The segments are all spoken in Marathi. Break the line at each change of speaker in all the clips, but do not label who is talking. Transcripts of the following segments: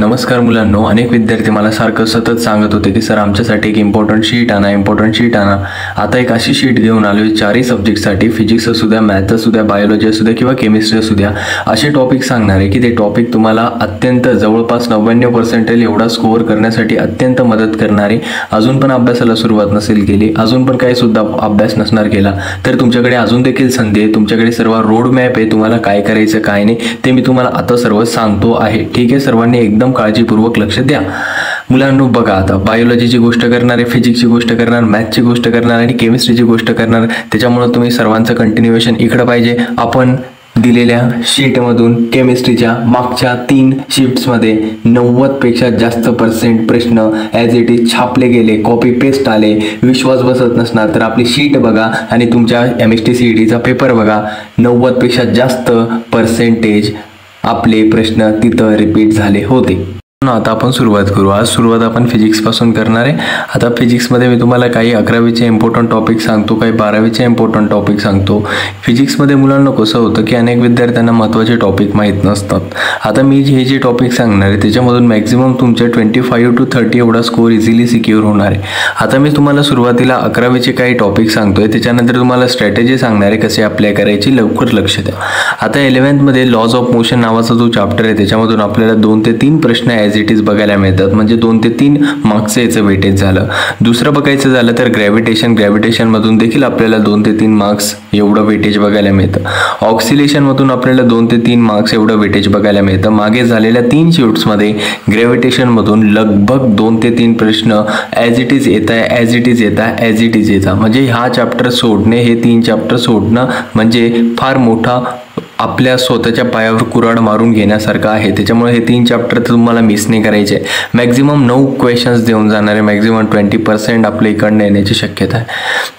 नमस्कार मुलांनो, अनेक विद्यार्थी मला सारखं सतत सांगत होते की सर आमच्यासाठी एक इम्पॉर्टंट शीट आणा. आता एक अशी शीट घेऊन आलो चारही सब्जेक्टसाठी, फिजिक्स असू द्या, मॅथ असू द्या, बायोलॉजी असू द्या किंवा केमिस्ट्री असू द्या, असे टॉपिक सांगणार आहे की ते टॉपिक तुम्हाला अत्यंत जवळपास 99% एवढा स्कोअर करण्यासाठी अत्यंत मदत करणारे. अजून पण अभ्यासाला सुरुवात नसेल केली, अजून पण काही सुद्धा अभ्यास नसणार केला, तर तुमच्याकडे अजून देखील संधी आहे. तुमच्याकडे सर्व रोड मॅप आहे, तुम्हाला काय करायचं काय नाही ते मी तुम्हाला आता सर्व सांगतो आहे. ठीक आहे, सर्वांनी एकदम काळजीपूर्वक लक्ष द्या. मुलांनो बघा, आता बायोलॉजीची गोष्ट करणार आहे, फिजिक्सची गोष्ट करणार, मॅथची गोष्ट करणार आणि केमिस्ट्रीची गोष्ट करणार. त्याच्यामुळे तुम्ही सर्वांचं कंटिन्युएशन इकडे पाहिजे. आपण दिलेल्या शीटमधून केमिस्ट्रीच्या मागच्या 3 शिफ्ट्समध्ये 90पेक्षा जास्त % प्रश्न ॲज इट इज छापले गेले, कॉपी पेस्ट आले. विश्वास बसत नसणार तर आपली शीट बघा आणि तुमच्या MST CETचा पेपर बघा. 90पेक्षा जास्त % आपले प्रश्न तिथं रिपीट झाले होते. आता आपण सुरुवात करू. आज सुरुवात आपण फिजिक्स पासून करणार आहे. आता फिजिक्समध्ये मी तुम्हाला काही 11वीचे इम्पॉर्टंट टॉपिक सांगतो, काही 12वीचे इम्पॉर्टंट टॉपिक सांगतो. फिजिक्समध्ये मुलांना कसं होतं की अनेक विद्यार्थ्यांना महत्त्वाचे टॉपिक माहीत नसतात. आता मी हे जे टॉपिक सांगणार आहे त्याच्यामधून मॅक्झिमम तुमचे 25 to 30 एवढा स्कोअर इझिली सिक्युअर होणार आहे. आता मी तुम्हाला सुरुवातीला 11वीचे काही टॉपिक सांगतोय, त्याच्यानंतर तुम्हाला स्ट्रॅटेजी सांगणार आहे कसे अप्लाय करायची. लवकर लक्ष द्या. आता 11th लॉज ऑफ मोशन नावाचा जो चॅप्टर आहे त्याच्यामधून आपल्याला 2 ते 3 प्रश्न ॲज इट इज बघायला मिळतात, म्हणजे 2 ते 3 मार्क्सचं याचं वेटेज झालं. दुसरं बघायचं झालं तर ग्रॅव्हिटेशनमधून देखील आपल्याला 2 ते 3 मार्क्स एवढं वेटेज बघायला मिळतं. ऑक्सिलेशनमधून आपल्याला 2 ते 3 मार्क्स एवढं वेटेज बघायला मिळतं. मागे झालेल्या 3 शिफ्ट्समध्ये ग्रॅव्हिटेशनमधून लगभग 2 ते 3 प्रश्न ॲज इट इज येतात. म्हणजे हा चॅप्टर सोडणे, हे 3 चॅप्टर सोडणं म्हणजे फार मोठा आपल्या स्वतःच्या पायावर कुऱ्हाड मारून घेण्यासारखं आहे. त्याच्यामुळे हे 3 चॅप्टर तुम्हाला मिस नाही करायचे. मॅक्झिमम 9 क्वेश्चन्स देऊन जाणारे, मॅक्झिमम 20% आपल्या इकडनं येण्याची शक्यता आहे.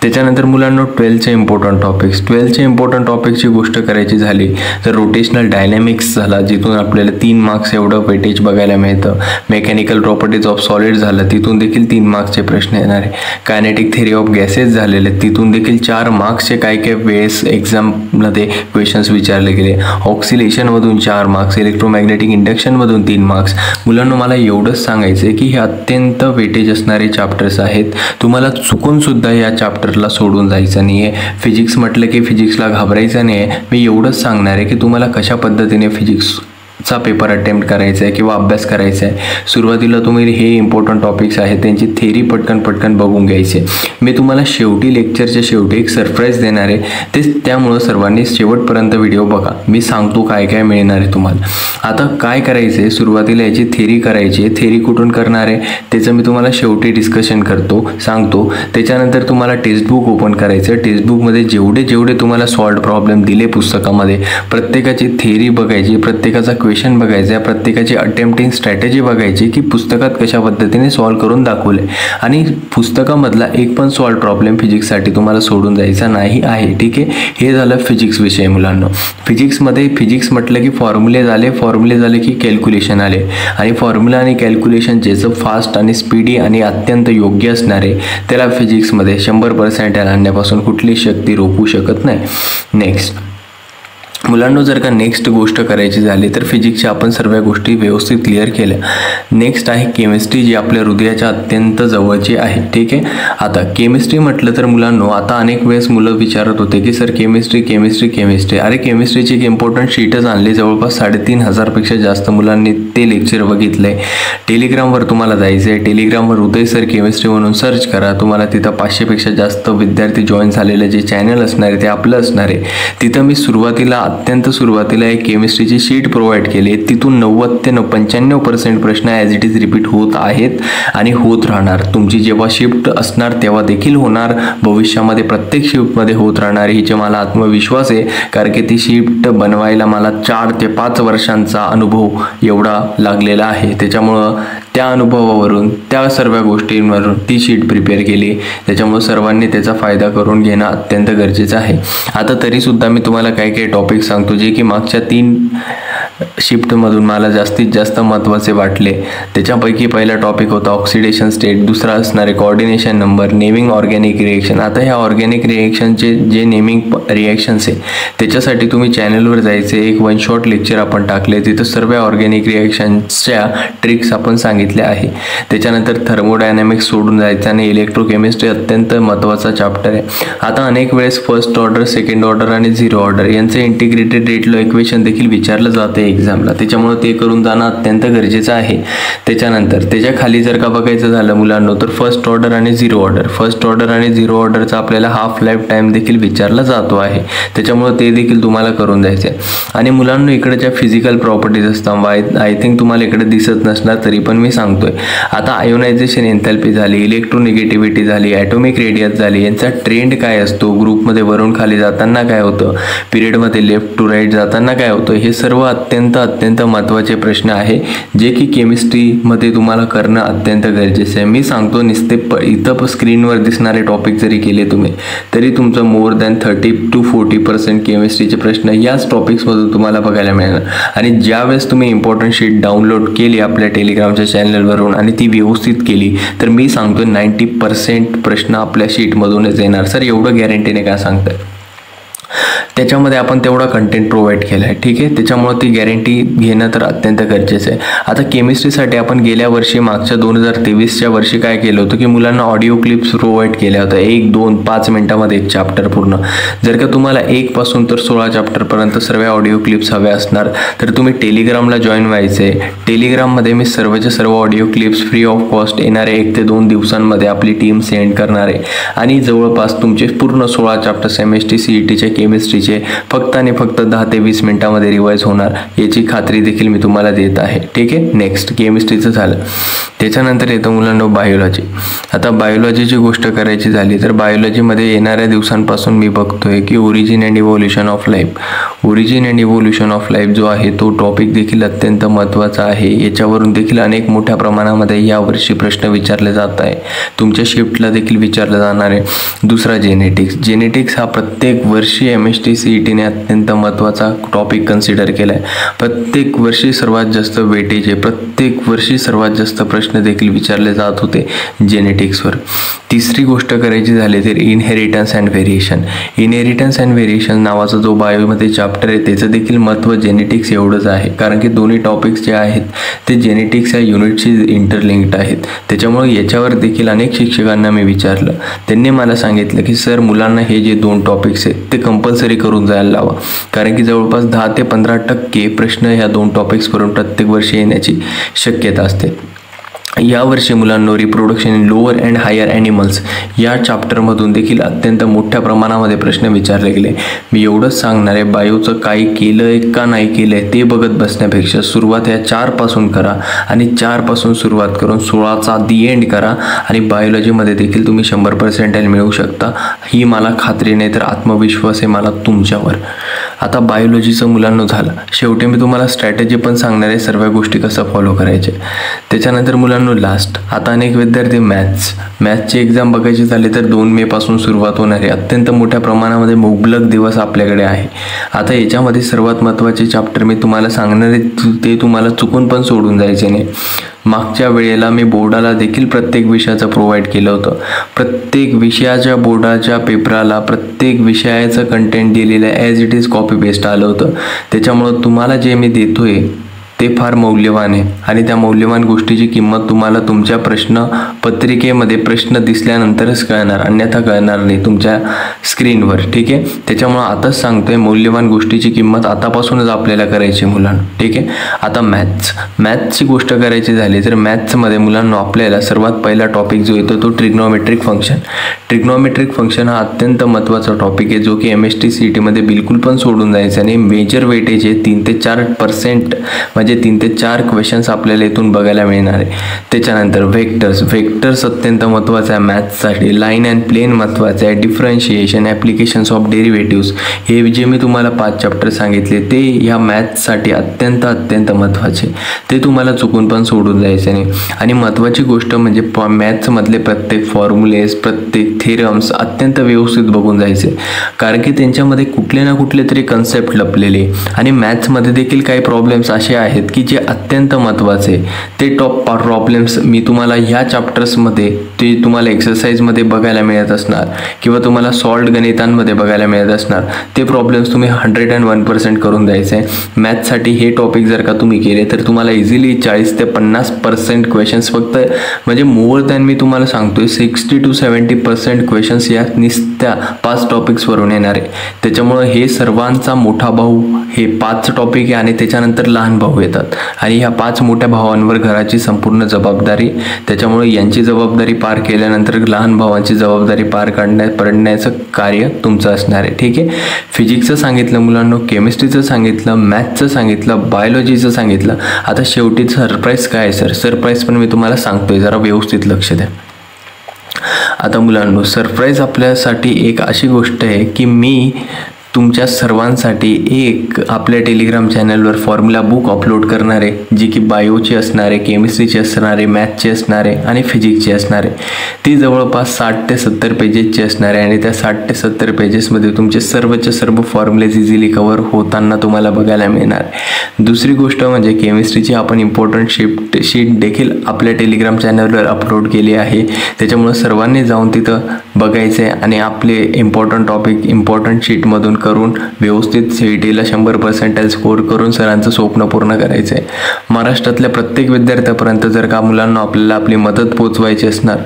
त्याच्यानंतर मुलांना 12चे इम्पॉर्टंट टॉपिकची गोष्ट करायची झाली तर रोटेशनल डायनॅमिक्स झाला, जिथून आपल्याला 3 मार्क्स एवढं वेटेज बघायला मिळतं. मेकॅनिकल प्रॉपर्टीज ऑफ सॉलिड झालं, तिथून देखील 3 मार्क्सचे प्रश्न येणार आहे. कायनेटिक थेरी ऑफ गॅसेस झालेले, तिथून देखील 4 मार्क्सचे काही वेळेस एक्झाममध्ये क्वेश्चन्स विचारले गेले. ऑक्सिलेशनमधून 4 मार्क्स, इलेक्ट्रोमॅग्नेटिक इंडक्शनमधून 3 मार्क्स. मुलांना मला एवढंच सांगायचं आहे की हे अत्यंत वेटेज असणारे चॅप्टर्स आहेत. तुम्हाला चुकून सुद्धा या चॅप्टरला सोडून जायचं नाही आहे. फिजिक्स म्हटलं की फिजिक्सला घाबरायचं नाही आहे. मी एवढंच सांगणार आहे की तुम्हाला कशा पद्धतीने फिजिक्सचा पेपर अटेम्प्ट करायचा आहे किंवा अभ्यास करायचा आहे. सुरुवातीला तुम्ही हे इम्पॉर्टंट टॉपिक्स आहेत त्यांची थेरी पटकन बघून घ्यायचे. मी तुम्हाला शेवटी लेक्चरच्या शेवटी एक सरप्राईज देणार आहे, त्यामुळं सर्वांनी शेवटपर्यंत व्हिडिओ बघा. मी सांगतो काय काय मिळणार आहे तुम्हाला. आता काय करायचं आहे, सुरुवातीला याची थेरी करायची. थेरी कुठून करणार आहे त्याचं मी तुम्हाला शेवटी डिस्कशन सांगतो. त्याच्यानंतर तुम्हाला टेक्स्टबुक ओपन करायचं. टेक्स्टबुकमध्ये जेवढे तुम्हाला सॉल्व्ड प्रॉब्लेम दिले पुस्तकामध्ये, प्रत्येकाची थेरी बघायची, प्रत्येकाचा क्वेश्चन बघायचा, प्रत्येकाची अटेम्प्टिंग स्ट्रॅटेजी बघायची की पुस्तकात कशा पद्धतीने सॉल्व्ह करून दाखवले. आणि पुस्तकामधला एक पण सॉल्व्ड प्रॉब्लेम फिजिक्ससाठी तुम्हाला सोडून जायचा नाही आहे. ठीक आहे, हे झालं फिजिक्स विषय. मुलांना फिजिक्समध्ये फिजिक्स म्हटलं की फॉर्म्युले झाले की कॅल्क्युलेशन आले. आणि फॉर्म्युला आणि कॅल्क्युलेशन ज्याचं फास्ट आणि स्पीडी आणि अत्यंत योग्य असणार आहे त्याला फिजिक्समध्ये 100% आणण्यापासून कुठली शक्ती रोखू शकत नाही. नेक्स्ट मुलांनो, जर का नेक्स्ट गोष्ट करायची झाली तर फिजिक्सच्या आपण सर्व गोष्टी व्यवस्थित क्लिअर केल्या. नेक्स्ट आहे केमिस्ट्री, जी आपल्या हृदयाच्या अत्यंत जवळची आहे. ठीक आहे, आता केमिस्ट्री म्हटलं तर मुलांनो, आता अनेक वेळेस मुलं विचारत होते की सर केमिस्ट्री. अरे केमिस्ट्रीची एक इम्पॉर्टंट शीटच आणली. जवळपास 3,500पेक्षा जास्त मुलांनी ते लेक्चर बघितलंय. टेलिग्रामवर तुम्हाला जायचं आहे. टेलिग्रामवर उदय सर केमिस्ट्री म्हणून सर्च करा. तुम्हाला तिथं 500पेक्षा जास्त विद्यार्थी जॉईन झालेले जे चॅनल असणार आहे ते आपलं असणार आहे. तिथं मी अत्यंत सुरुवातीला एक केमिस्ट्रीची शीट प्रोव्हाइड केली. तिथून 90 ते 95% प्रश्न ॲज इट इज रिपीट होत आहेत आणि होत राहणार. तुमची जेव्हा शिफ्ट असणार तेव्हा देखील होणार, भविष्यामध्ये प्रत्येक शिफ्टमध्ये होत राहणार हिचे मला आत्मविश्वास आहे. कारण की ती शिफ्ट बनवायला मला 4 ते 5 वर्षांचा अनुभव एवढा लागलेला आहे. त्याच्यामुळं त्या अनुभवावरून, त्या सर्व गोष्टींवरून ती शीट प्रिपेअर केली. त्याच्यामुळे सर्वांनी त्याचा फायदा करून घेणं अत्यंत गरजेचं आहे. आता तरीसुद्धा मी तुम्हाला काही काही टॉपिक सांगतो जे की मागच्या 3 शिफ्टमधून मला जास्तीत जास्त महत्त्वाचे वाटले. त्याच्यापैकी पहिला टॉपिक होता ऑक्सिडेशन स्टेट, दुसरा असणारे coordination number, naming organic reaction. आता ह्या ऑर्गॅनिक रिएक्शनचे जे नेमिंग रिएक्शन्स आहे त्याच्यासाठी तुम्ही चॅनलवर जायचे, एक 1 शॉट लेक्चर आपण टाकले, तिथं सर्व ऑर्गॅनिक रिएक्शन्सच्या ट्रिक्स आपण सांगितल्या आहे. त्याच्यानंतर थर्मोडायनॅमिक्स सोडून जायचं आणि इलेक्ट्रोकेमिस्ट्री अत्यंत महत्त्वाचा चॅप्टर आहे. आता अनेक वेळेस फर्स्ट ऑर्डर, सेकंड ऑर्डर आणि 0 ऑर्डर यांचं इंटिग्रेटेड रेट लॉ इक्वेशन देखील विचारलं जातं एक्झामला, त्याच्यामुळे ते करून जाणं अत्यंत गरजेचं आहे. त्याच्यानंतर त्याच्या खाली जर का बघायचं झालं मुलांनो तर फर्स्ट ऑर्डर आणि 0 ऑर्डर, फर्स्ट ऑर्डर आणि 0 ऑर्डरचा आपल्याला हाफ लाईफ टाईम देखील विचारला जातो आहे, त्याच्यामुळे ते देखील तुम्हाला करून जायचं आहे. आणि मुलांनो इकडे ज्या फिजिकल प्रॉपर्टीज असतात, आय थिंक तुम्हाला इकडे दिसत नसणार तरी पण मी सांगतोय. आता आयोनायझेशन एन्थॅल्पी झाली, इलेक्ट्रोनिगेटिव्हिटी झाली, ॲटॉमिक रेडियस झाली, यांचा ट्रेंड काय असतो, ग्रुपमध्ये वरून खाली जाताना काय होतं, पिरियडमध्ये लेफ्ट टू राईट जाताना काय होतं, हे सर्व अत्यंत महत्त्वाचे प्रश्न आहे जे की केमिस्ट्रीमध्ये तुम्हाला करणं अत्यंत गरजेचं आहे. मी सांगतो नुसते इथं स्क्रीनवर दिसणारे टॉपिक जरी केले तुम्ही तरी तुमचं मोर दॅन 30 to 40% केमिस्ट्रीचे प्रश्न याच टॉपिक्समधून तुम्हाला बघायला मिळणार. आणि ज्यावेळेस तुम्ही इम्पॉर्टंट शीट डाउनलोड केली आपल्या टेलिग्रामच्या चॅनलवरून आणि ती व्यवस्थित केली तर मी सांगतो 90% प्रश्न आपल्या शीटमधूनच येणार. सर एवढं गॅरंटीने काय सांगताय? त्याच्यामध्ये आपण तेवढा कंटेंट प्रोव्हाइड केला आहे, ठीक आहे, त्याच्यामुळे ती गॅरंटी घेणं तर अत्यंत गरजेचं आहे. आता केमिस्ट्रीसाठी आपण गेल्या वर्षी मागच्या 2023च्या वर्षी काय केलं होतं की मुलांना ऑडिओ क्लिप्स प्रोव्हाइड केल्या होत्या, 1, 2, 5 मिनिटामध्ये एक चॅप्टर पूर्ण. जर का तुम्हाला 1 पासून तर 16 चॅप्टरपर्यंत सर्व ऑडिओ क्लिप्स हव्या असणार तर तुम्ही टेलिग्रामला जॉईन व्हायचे. टेलिग्राममध्ये मी सर्वच्या सर्व audio clips free of cost येणारे 1 ते 2 दिवसांमध्ये आपली टीम सेंड करणार आहे आणि जवळपास तुमचे पूर्ण 16 चॅप्टर्स MST CETच्या केमिस्ट्रीचे फक्त आणि फक्त 10 ते 20 मिनिटांमध्ये रिवाइज होणार याची खात्री देखील मी तुम्हाला देत आहे, ठीक आहे. नेक्स्ट केमिस्ट्रीचं झालं. त्याच्यानंतर येतं मुलांनो बायोलॉजी. आता बायोलॉजीची गोष्ट करायची झाली तर बायोलॉजीमध्ये येणाऱ्या दिवसांपासून मी बघतोय की origin and evolution of life, origin and evolution of life जो आहे तो टॉपिक देखील अत्यंत महत्त्वाचा आहे. याच्यावरून देखील अनेक मोठ्या प्रमाणामध्ये यावर्षी प्रश्न विचारले जात आहे, तुमच्या शिफ्टला देखील विचारलं जाणार आहे. दुसरा जेनेटिक्स. जेनेटिक्स हा प्रत्येक वर्षी MST CETने अत्यंत महत्त्वाचा टॉपिक कन्सिडर केला आहे. प्रत्येक वर्षी सर्वात जास्त वेटेज आहे, प्रत्येक वर्षी सर्वात जास्त प्रश्न देखील विचारले जात होते जेनेटिक्सवर. तिसरी गोष्ट करायची झाली तर inheritance and variation. Inheritance and variation नावाचा जो बायोमध्ये चॅप्टर आहे त्याचं देखील महत्त्व जेनेटिक्स एवढंच आहे, कारण की दोन्ही टॉपिक्स जे आहेत ते जेनेटिक्स या युनिटशी इंटरलिंक्ड आहेत. त्याच्यामुळे याच्यावर देखील अनेक शिक्षकांना मी विचारलं, त्यांनी मला सांगितलं की सर मुलांना हे जे 2 टॉपिक्स आहेत ते कंपल्सरी करून जायला लावा, कारण की जवळपास 10 ते 15% प्रश्न ह्या 2 टॉपिक्सवरून प्रत्येक वर्षी येण्याची शक्यता असते. यावर्षी मुलांनो reproduction in lower and higher animals या चॅप्टरमधून देखील अत्यंत मोठ्या प्रमाणामध्ये प्रश्न विचारले गेले. मी एवढंच सांगणार आहे, बायोचं काही केलं आहे का नाही केलं आहे ते बघत बसण्यापेक्षा सुरुवात ह्या 4 पासून करा आणि 4 पासून सुरुवात करून 16चा दी एंड करा आणि बायोलॉजीमध्ये देखील तुम्ही 100% मिळवू शकता, ही मला खात्री नाही तर आत्मविश्वास आहे मला तुमच्यावर. आता बायोलॉजीचं मुलांनो झालं. शेवटी मी तुम्हाला स्ट्रॅटेजी पण सांगणार आहे सर्व गोष्टी कसं फॉलो करायचे. त्याच्यानंतर मुलांनो लास्ट, आता अनेक विद्यार्थी मॅथ्सची एक्झाम बघायची झाली तर 2 मे पासून सुरुवात होणार आहे. अत्यंत मोठ्या प्रमाणामध्ये मुबलक दिवस आपल्याकडे आहे. आता याच्यामध्ये सर्वात महत्त्वाचे चॅप्टर मी तुम्हाला सांगणार आहे ते तुम्हाला चुकून पण सोडून जायचे नाही. मागच्या वेळेला मी बोर्डाला देखील प्रत्येक विषयाचं प्रोव्हाइड केलं होतं. प्रत्येक विषयाच्या बोर्डाच्या पेपराला प्रत्येक विषयाचं कंटेंट दिलेलं as it is copy paste आलं होतं. त्याच्यामुळं तुम्हाला जे मी देतोय ते फार मौल्यवान आहे आणि त्या मौल्यवान गोष्टीची किंमत तुम्हाला तुमच्या प्रश्नपत्रिकेमध्ये प्रश्न दिसल्यानंतरच कळणार, अन्यथा कळणार नाही तुमच्या स्क्रीनवर, ठीक आहे. त्याच्यामुळं आताच सांगतोय मोल्यवान गोष्टीची किंमत आतापासूनच आपल्याला करायची मुलांना, ठीक आहे. आता मॅथ्सची गोष्ट करायची झाली तर मॅथ्समध्ये मुलांना आपल्याला सर्वात पहिला टॉपिक जो येतो तो ट्रिग्नोमेट्रिक फंक्शन. ट्रिग्नोमेट्रिक फंक्शन हा अत्यंत महत्त्वाचा टॉपिक आहे जो की MST CETमध्ये बिलकुल पण सोडून जायचा नाही. मेजर वेटेज आहे 3 ते 4% म्हणजे म्हणजे 3 ते 4 क्वेश्चन्स आपल्याला इथून बघायला मिळणार आहे. त्याच्यानंतर व्हेक्टर्स अत्यंत महत्त्वाचं आहे मॅथ्ससाठी. लाईन अँड प्लेन महत्त्वाचं आहे. डिफरन्शिएशन, ॲप्लिकेशन्स ऑफ डेरिव्हेटिव्स, हे जे मी तुम्हाला 5 चॅप्टर सांगितले ते ह्या मॅथ्ससाठी अत्यंत महत्त्वाचे. ते तुम्हाला चुकून पण सोडून जायचं नाही. आणि महत्त्वाची गोष्ट म्हणजे मॅथ्समधले प्रत्येक फॉर्म्युलेज, प्रत्येक थेरम्स अत्यंत व्यवस्थित बघून जायचे, कारण की त्यांच्यामध्ये कुठले ना कुठले तरी कन्सेप्ट लपलेले. आणि मॅथ्समध्ये देखील काही प्रॉब्लेम्स असे आहेत की जे अत्यंत महत्त्वाचे. ते टॉप प्रॉब्लेम्स मी तुम्हाला ह्या चॅप्टर्समध्ये ते तुम्हाला एक्सरसाइजमध्ये बघायला मिळत असणार किंवा तुम्हाला सॉल्व्ड गणितांमध्ये बघायला मिळत असणार. ते प्रॉब्लेम्स तुम्ही 101% करून द्यायचे आहे. मॅथ्ससाठी हे टॉपिक जर का तुम्ही केले तर तुम्हाला इझिली 40 ते 50% क्वेश्चन्स, फक्त म्हणजे मोर दॅन मी तुम्हाला सांगतोय 60 to 70% क्वेश्चन्स या निस्त्या 5 टॉपिक्सवरून येणार आहे. त्याच्यामुळं हे सर्वांचा मोठा भाऊ हे 5 टॉपिक आहे आणि त्याच्यानंतर लहान भाऊ येतात आणि ह्या 5 मोठ्या भावांवर घराची संपूर्ण जबाबदारी. त्याच्यामुळे यांची जबाबदारी पार केल्यानंतर लहान भावांची जबाबदारी पार पडण्याचं कार्य तुमचं असणार आहे. ठीक आहे. फिजिक्सचं सांगितलं मुलांनो, केमिस्ट्रीचं सांगितलं, मॅथ्सचं सांगितलं, बायोलॉजीचं सांगितलं. आता शेवटी सरप्राईज काय आहे सर? सरप्राईज पण मी तुम्हाला सांगतोय, जरा व्यवस्थित लक्ष द्या. आता मुलांनो, सरप्राईज आपल्यासाठी एक अशी गोष्ट आहे की मी तुमच्या सर्वांसाठी एक आपल्या टेलिग्राम चॅनलवर फॉर्म्युला बुक अपलोड करणार आहे, जी की बायोची असणार आहे, केमिस्ट्रीची असणार आहे, मॅथ्सची असणार आहे आणि फिजिक्सची असणार आहे. ती जवळपास 60 ते 70 पेजेसची असणार आहे आणि त्या 60 ते 70 पेजेसमध्ये तुमचे सर्वच्या सर्व फॉर्म्युलेज इझिली कवर होताना तुम्हाला बघायला मिळणार. दुसरी गोष्ट म्हणजे केमिस्ट्रीची आपण इम्पॉर्टंट शीट देखील आपल्या टेलिग्राम चॅनलवर अपलोड केली आहे. त्याच्यामुळे सर्वांनी जाऊन तिथं बघायचं आहे आणि आपले इम्पॉर्टंट टॉपिक इम्पॉर्टंट शीटमधून करून व्यवस्थित CETला 100% स्कोर करून सरांचं स्वप्न पूर्ण करायचं आहे. महाराष्ट्रातल्या प्रत्येक विद्यार्थ्यापर्यंत जर का मुलांना आपल्याला आपली मदत पोचवायची असणार,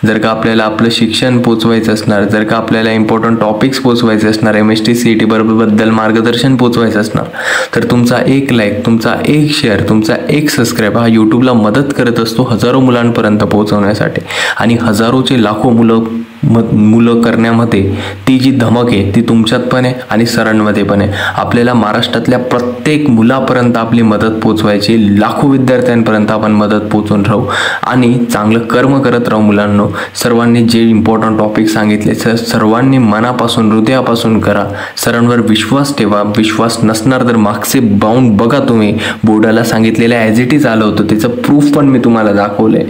जर का आपल्याला आपलं शिक्षण पोचवायचं असणार, जर का आपल्याला इम्पॉर्टंट टॉपिक्स पोचवायचे असणार, MST CET बद्दल मार्गदर्शन पोचवायचं असणार, तर तुमचा एक लाईक, तुमचा एक शेअर, तुमचा एक सबस्क्राईब हा यूट्यूबला मदत करत असतो हजारो मुलांपर्यंत पोहोचवण्यासाठी. आणि हजारोचे लाखो मुलं करण्यामध्ये ती जी धमक आहे ती तुमच्यात पण आहे आणि सरांमध्ये पण आहे. आपल्याला महाराष्ट्रातल्या प्रत्येक मुलापर्यंत आपली मदत पोचवायची, लाखो विद्यार्थ्यांपर्यंत आपण मदत पोचवून राहू आणि चांगलं कर्म करत राहू. मुलांनो, सर्वांनी जे इम्पॉर्टंट टॉपिक सांगितले सर्वांनी मनापासून हृदयापासून करा. सरांवर विश्वास ठेवा. विश्वास नसणार तर मागचे बाउंड बघा, तुम्ही बोर्डाला सांगितलेलं ॲज इट इज आलं होतं, त्याचं प्रूफ पण मी तुम्हाला दाखवलं आहे.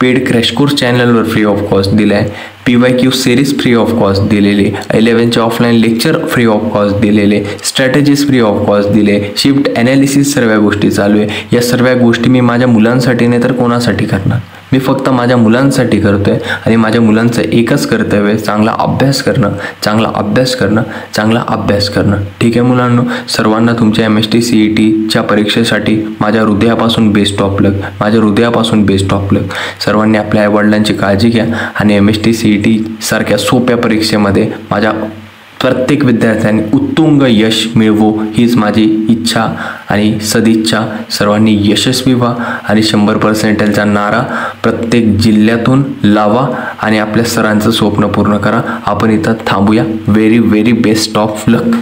पेड क्रॅश कोर्स चॅनलवर फ्री ऑफ कॉस्ट दिलं आहे. PYQ series free of cost दिलेली, 11चे offline lecture free of cost दिलेले, स्ट्रॅटेजीज फ्री ऑफ कॉस्ट दिले, शिफ्ट ॲनालिसिस सर्व गोष्टी चालू आहे. या सर्व गोष्टी मी माझ्या मुलांसाठी नाही तर कोणासाठी करणार? मी फक्त माझ्या मुलांसाठी करतोय आणि माझ्या मुलांचं एकच कर्तव्य आहे, चांगला अभ्यास करणं, चांगला अभ्यास करणं, चांगला अभ्यास करणं. ठीक आहे मुलांनो, सर्वांना तुमच्या MST CETच्या परीक्षेसाठी माझ्या हृदयापासून बेस्ट ऑफ लक, माझ्या हृदयापासून बेस्ट ऑफ लक. सर्वांनी आपल्या आईवडिलांची काळजी घ्या आणि MST CET सारख्या सोप्या परीक्षेमध्ये माझ्या प्रत्येक विद्यार्थ्यांनी उत्तुंग यश मिळवो हीच माझी इच्छा आणि सदिच्छा. सर्वांनी यशस्वी व्हा आणि 100%चा नारा प्रत्येक जिल्ह्यातून लावा आणि आपल्या सरांचं स्वप्न पूर्ण करा. आपण इथं थांबूया. Very best of luck.